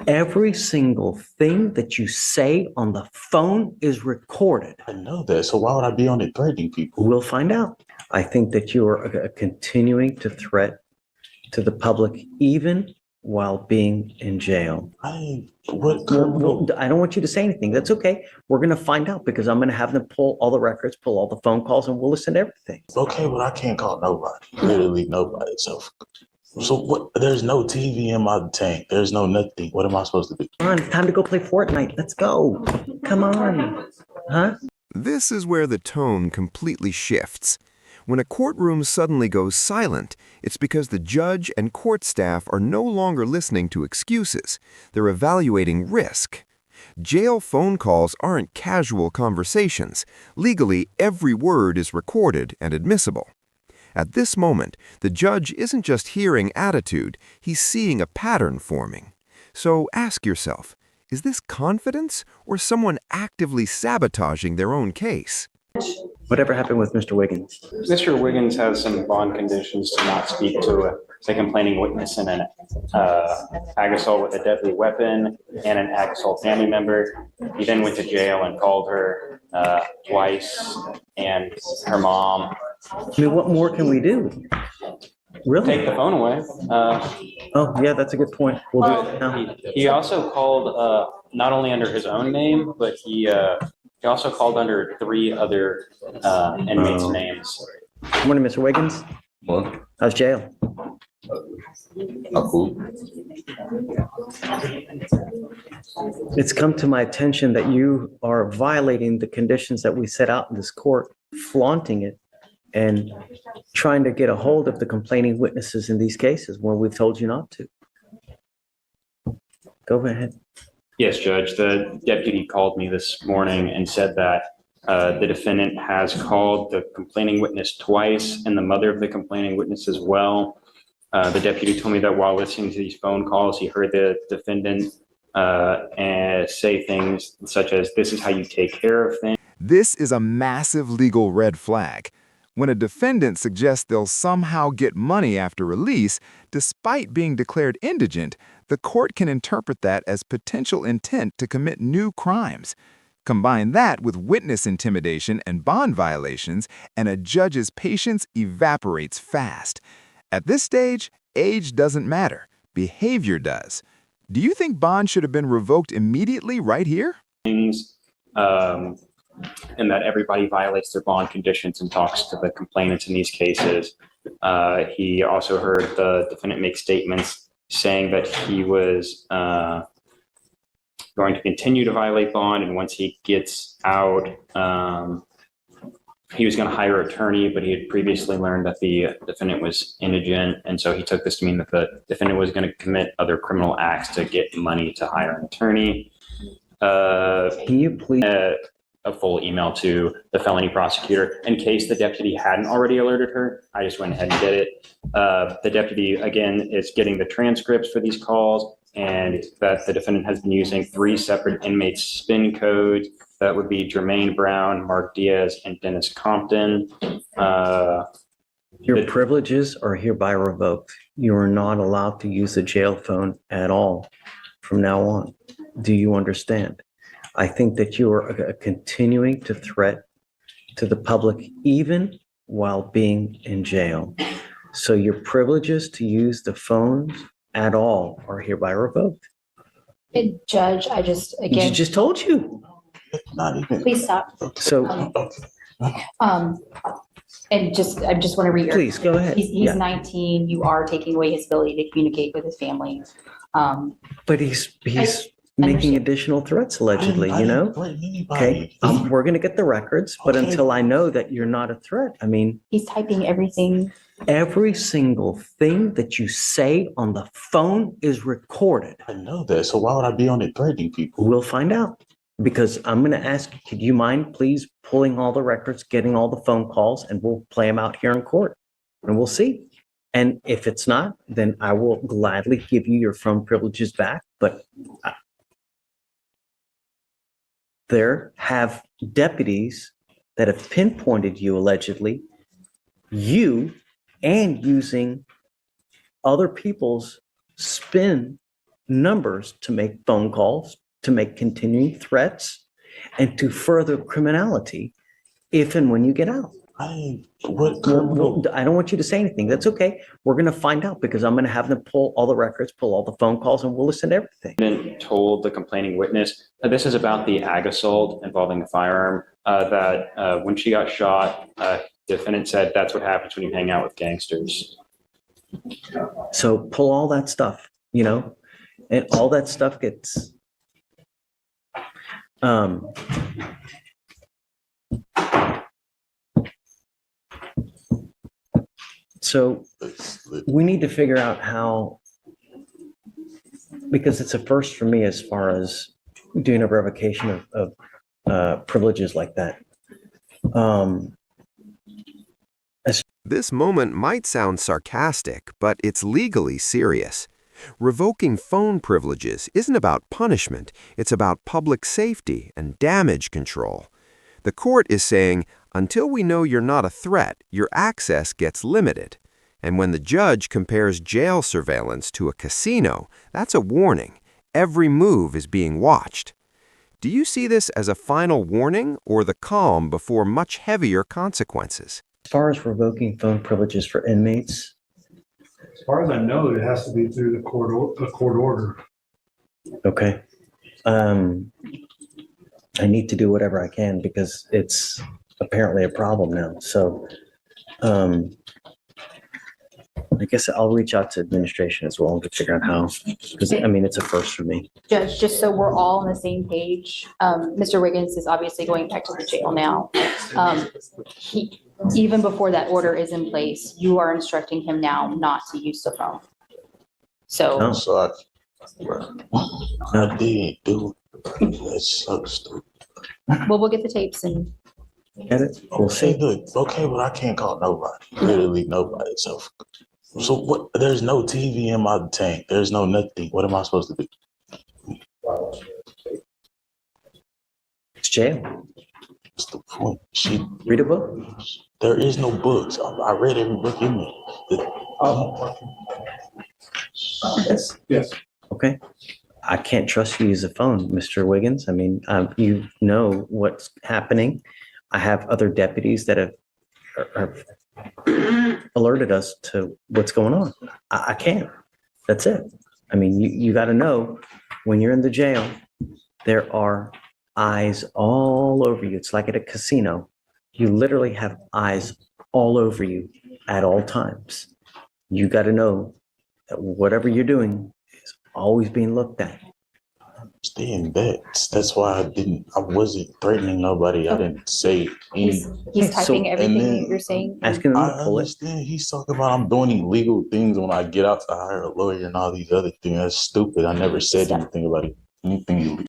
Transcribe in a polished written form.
Every single thing that you say on the phone is recorded. I know that, so why would I be on it threatening people? We'll find out. I think that you are continuing to threat to the public, even while being in jail. I don't want you to say anything. That's okay. We're going to find out because I'm going to have them pull all the records, pull all the phone calls, and we'll listen to everything. Okay, but I can't call nobody. Literally nobody. So what? There's no TV in my tank. There's no nothing. What am I supposed to do? Come on, it's time to go play Fortnite. Let's go. Come on. Huh? This is where the tone completely shifts. When a courtroom suddenly goes silent, it's because the judge and court staff are no longer listening to excuses. They're evaluating risk. Jail phone calls aren't casual conversations. Legally, every word is recorded and admissible. At this moment, the judge isn't just hearing attitude, he's seeing a pattern forming. So ask yourself, is this confidence or someone actively sabotaging their own case? Whatever happened with Mr. Wiggins? Mr. Wiggins has some bond conditions to not speak to a complaining witness in an ag assault with a deadly weapon and an ag assault family member. He then went to jail and called her twice and her mom. I mean, what more can we do? Really? Take the phone away. Oh, yeah, that's a good point. We'll do it now. He also called not only under his own name, but he also called under 3 other inmates' names. Good morning, Mr. Wiggins. What? How's jail? Cool. It's come to my attention that you are violating the conditions that we set out in this court, flaunting it, and trying to get a hold of the complaining witnesses in these cases when we've told you not to. Go ahead. Yes, Judge. The deputy called me this morning and said that the defendant has called the complaining witness twice and the mother of the complaining witness as well. The deputy told me that while listening to these phone calls, he heard the defendant say things such as, "This is how you take care of things." This is a massive legal red flag. When a defendant suggests they'll somehow get money after release, despite being declared indigent, the court can interpret that as potential intent to commit new crimes. Combine that with witness intimidation and bond violations, and a judge's patience evaporates fast. At this stage, age doesn't matter. Behavior does. Do you think bond should have been revoked immediately right here? And that everybody violates their bond conditions and talks to the complainants in these cases. He also heard the defendant make statements saying that he was going to continue to violate bond, and once he gets out, he was going to hire an attorney, but he had previously learned that the defendant was indigent, and so he took this to mean that the defendant was going to commit other criminal acts to get money to hire an attorney. Can you please... a full email to the felony prosecutor in case the deputy hadn't already alerted her. I just went ahead and did it. The deputy, again, is getting the transcripts for these calls, and that the defendant has been using 3 separate inmates' spin codes. That would be Jermaine Brown, Mark Diaz, and Dennis Compton. Your privileges are hereby revoked. You are not allowed to use the jail phone at all from now on. Do you understand? I think that you are continuing to threat to the public even while being in jail. So your privileges to use the phones at all are hereby revoked. Judge, I just, You again, just told you. Not even. please stop. So And just, I just want to reiterate. please go ahead. He's Yeah. 19. You are taking away his ability to communicate with his family. But he's making additional threats allegedly, you know? Okay, we're going to get the records, but Okay. until I know that you're not a threat, I mean, He's typing everything. every single thing that you say on the phone is recorded. I know that, so why would I be on it threatening people? We'll find out because I'm going to ask, could you mind please pulling all the records, getting all the phone calls, and we'll play them out here in court and we'll see. And if it's not, then I will gladly give you your phone privileges back. But there have deputies that have pinpointed you allegedly, you and using other people's spin numbers to make phone calls, to make continuing threats, and to further criminality if and when you get out. What criminal? I don't want you to say anything. That's okay. We're going to find out because I'm going to have them pull all the records, pull all the phone calls, and we'll listen to everything. Defendant told the complaining witness, this is about the ag assault involving a firearm, that when she got shot, defendant said that's what happens when you hang out with gangsters. So pull all that stuff, and all that stuff gets, so we need to figure out how, because it's a first for me as far as doing a revocation of privileges like that. This moment might sound sarcastic, but it's legally serious. Revoking phone privileges isn't about punishment, it's about public safety and damage control. The court is saying, until we know you're not a threat, your access gets limited. And when the judge compares jail surveillance to a casino, that's a warning. Every move is being watched. Do you see this as a final warning or the calm before much heavier consequences? As far as revoking phone privileges for inmates, As far as I know, it has to be through the court order. okay. I need to do whatever I can because it's apparently a problem now. So I guess I'll reach out to administration as well to figure out how, because it's a first for me. Judge, just so we're all on the same page, Mr. Wiggins is obviously going back to the jail now. Even before that order is in place, you are instructing him now not to use the phone. So, Oh. So I did do it. That's so stupid. well, we'll get the tapes and Get it? We'll Okay, see. good. Okay, but I can't call nobody. Literally nobody. So what? There's no TV in my tank. There's no nothing. What am I supposed to do? It's jail. What's the point? Read a book. There is no books. I read every book in there. Yes. Okay. I can't trust you to use a phone, Mr. Wiggins. You know what's happening. I have other deputies that have alerted us to what's going on. I can't. That's it. You got to know when you're in the jail, there are eyes all over you. It's like at a casino. You literally have eyes all over you at all times. You got to know that whatever you're doing is always being looked at. Understand that. That's why I wasn't threatening nobody. I didn't say he's any. typing everything and then- that you're saying. Asking them I to pull it. understand he's talking about I'm doing illegal things when I get out to hire a lawyer and all these other things. That's stupid. I never said anything about anything illegal.